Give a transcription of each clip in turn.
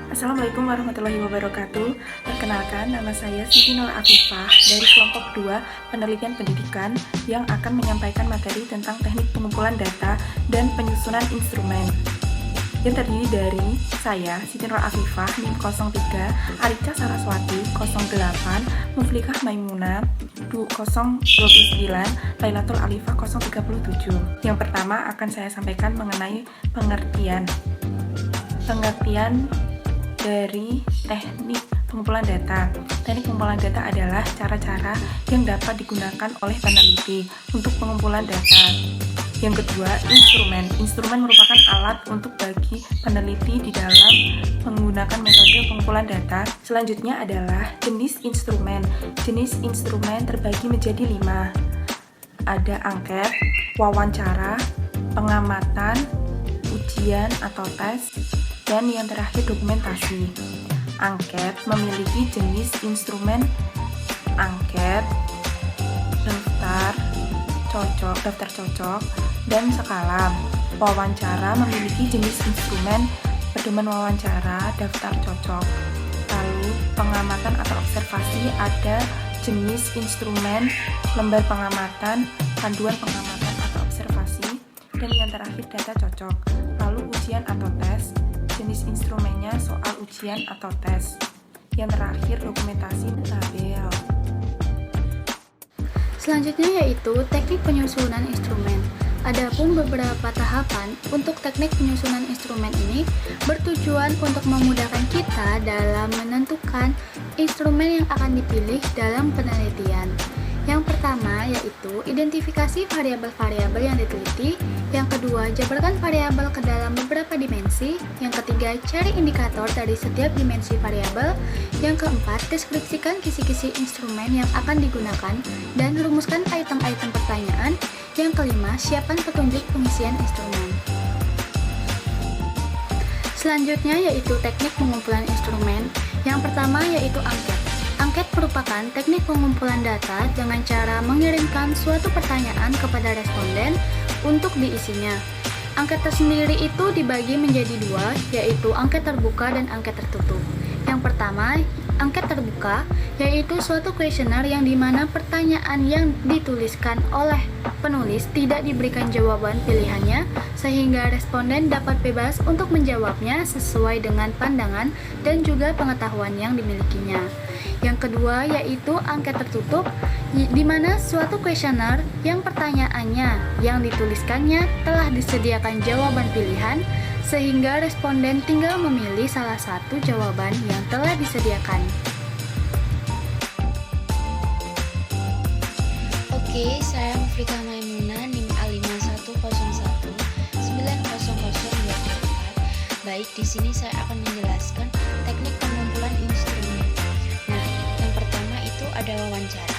Assalamualaikum warahmatullahi wabarakatuh. Perkenalkan, nama saya Siti Nur Afifah dari kelompok 2 Penelitian Pendidikan yang akan menyampaikan materi tentang teknik pengumpulan data dan penyusunan instrumen. Yang terdiri dari saya, Siti Nur Afifah, NIM 03, Arica Saraswati 08, Muflikah Maimuna 029, Lailatul Alifah 037. Yang pertama akan saya sampaikan mengenai pengertian dari teknik pengumpulan data. Teknik pengumpulan data adalah cara-cara yang dapat digunakan oleh peneliti untuk pengumpulan data. Yang kedua, instrumen. Instrumen merupakan alat untuk bagi peneliti di dalam menggunakan metode pengumpulan data. Selanjutnya adalah jenis instrumen. Jenis instrumen terbagi menjadi 5. Ada angket, wawancara, pengamatan, ujian atau tes, dan yang terakhir dokumentasi. Angket memiliki jenis instrumen angket, daftar cocok, dan skala. Wawancara memiliki jenis instrumen pedoman wawancara, daftar cocok. Lalu pengamatan atau observasi ada jenis instrumen lembar pengamatan, panduan pengamatan atau observasi, dan yang terakhir data cocok. Lalu ujian atau tes, jenis instrumennya soal ujian atau tes. Yang terakhir dokumentasi tabel. Selanjutnya yaitu teknik penyusunan instrumen. Adapun beberapa tahapan untuk teknik penyusunan instrumen ini bertujuan untuk memudahkan kita dalam menentukan instrumen yang akan dipilih dalam penelitian. Yang pertama yaitu identifikasi variabel-variabel yang diteliti. Yang kedua, jabarkan variabel ke dalam beberapa dimensi. Yang ketiga, cari indikator dari setiap dimensi variabel. Yang keempat, deskripsikan kisi-kisi instrumen yang akan digunakan dan rumuskan item-item pertanyaan. Yang kelima, siapkan petunjuk pengisian instrumen. Selanjutnya yaitu teknik pengumpulan instrumen. Yang pertama yaitu angket. Angket merupakan teknik pengumpulan data dengan cara mengirimkan suatu pertanyaan kepada responden untuk diisinya. Angket tersendiri itu dibagi menjadi 2, yaitu angket terbuka dan angket tertutup. Yang pertama, angket terbuka, yaitu suatu kuesioner yang dimana pertanyaan yang dituliskan oleh penulis tidak diberikan jawaban pilihannya, sehingga responden dapat bebas untuk menjawabnya sesuai dengan pandangan dan juga pengetahuan yang dimilikinya. Yang kedua yaitu angket tertutup, di mana suatu kuesioner yang pertanyaannya yang dituliskannya telah disediakan jawaban pilihan, sehingga responden tinggal memilih salah satu jawaban yang telah disediakan. Oke, saya Muflikah Maimuna, NIM A51919024. Baik, di sini saya akan menjelaskan teknik pengumpulan instrumen. Nah, yang pertama itu ada wawancara.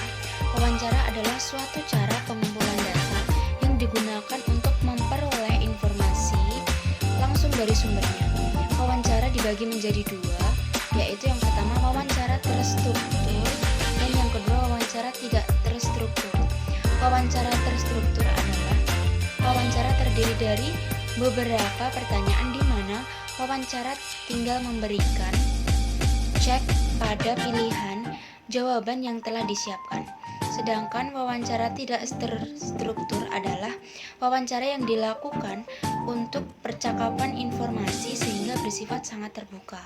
Wawancara adalah suatu cara pengumpulan data yang digunakan untuk memperoleh informasi langsung dari sumbernya. Wawancara dibagi menjadi 2, yaitu yang pertama wawancara terstruktur dan yang kedua wawancara tidak terstruktur. Wawancara terstruktur adalah wawancara terdiri dari beberapa pertanyaan di mana wawancara tinggal memberikan cek pada pilihan jawaban yang telah disiapkan. Sedangkan wawancara tidak terstruktur adalah wawancara yang dilakukan untuk percakapan informasi sehingga bersifat sangat terbuka.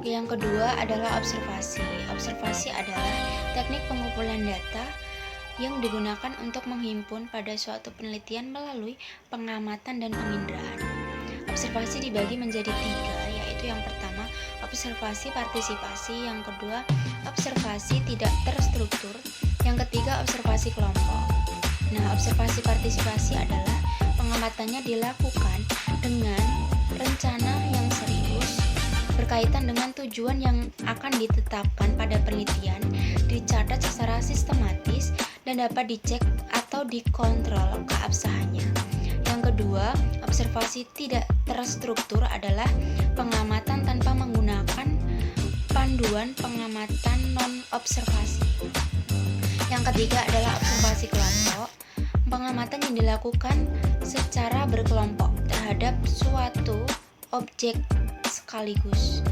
Yang kedua adalah observasi. Observasi adalah teknik pengumpulan data yang digunakan untuk menghimpun pada suatu penelitian melalui pengamatan dan penginderaan. Observasi dibagi menjadi 3, yaitu yang pertama observasi partisipasi, yang kedua observasi tidak terstruktur, yang ketiga observasi kelompok. Nah, observasi partisipasi adalah pengamatannya dilakukan dengan rencana yang serius berkaitan dengan tujuan yang akan ditetapkan pada penelitian, dicatat secara sistematis dan dapat dicek atau dikontrol keabsahannya. Yang kedua, observasi tidak terstruktur adalah pengamatan tanpa menggunakan panduan pengamatan non-observasi. Yang ketiga adalah observasi kelompok. Pengamatan yang dilakukan secara berkelompok terhadap suatu objek sekaligus.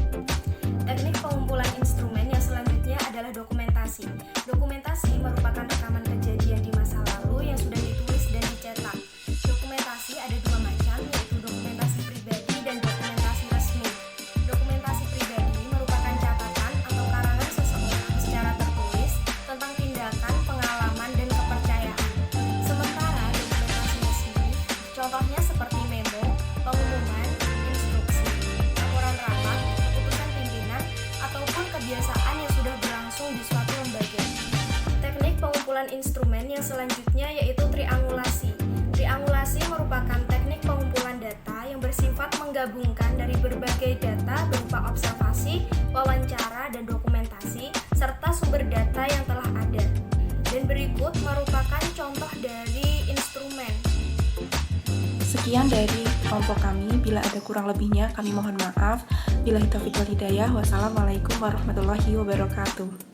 Teknik pengumpulan instrumen yang selanjutnya adalah dokumentasi. Dokumentasi merupakan rekaman kejadian di masa lalu yang sudah ditulis dan dicetak. Dokumentasi ada dua macam, yaitu dokumentasi pribadi dan dokumentasi resmi. Dokumentasi pribadi merupakan catatan atau karangan seseorang secara tertulis tentang tindakan, pengalaman, dan kepercayaan. Sementara dokumentasi resmi, contohnya seperti memo, pengumuman, instruksi, laporan rapat, keputusan pimpinan, ataupun kebiasaan yang sudah berlangsung di suatu lembaga. Teknik pengumpulan instrumen yang selanjutnya yaitu triangulasi. Triangulasi merupakan teknik pengumpulan data yang bersifat menggabungkan dari berbagai data berupa observasi, wawancara, dan dokumentasi, serta sumber data yang telah ada. Dan berikut merupakan contoh dari instrumen. Sekian dari kelompok kami. Bila ada kurang lebihnya, kami mohon maaf. Billahi taufiq wal hidayah. Wassalamualaikum warahmatullahi wabarakatuh.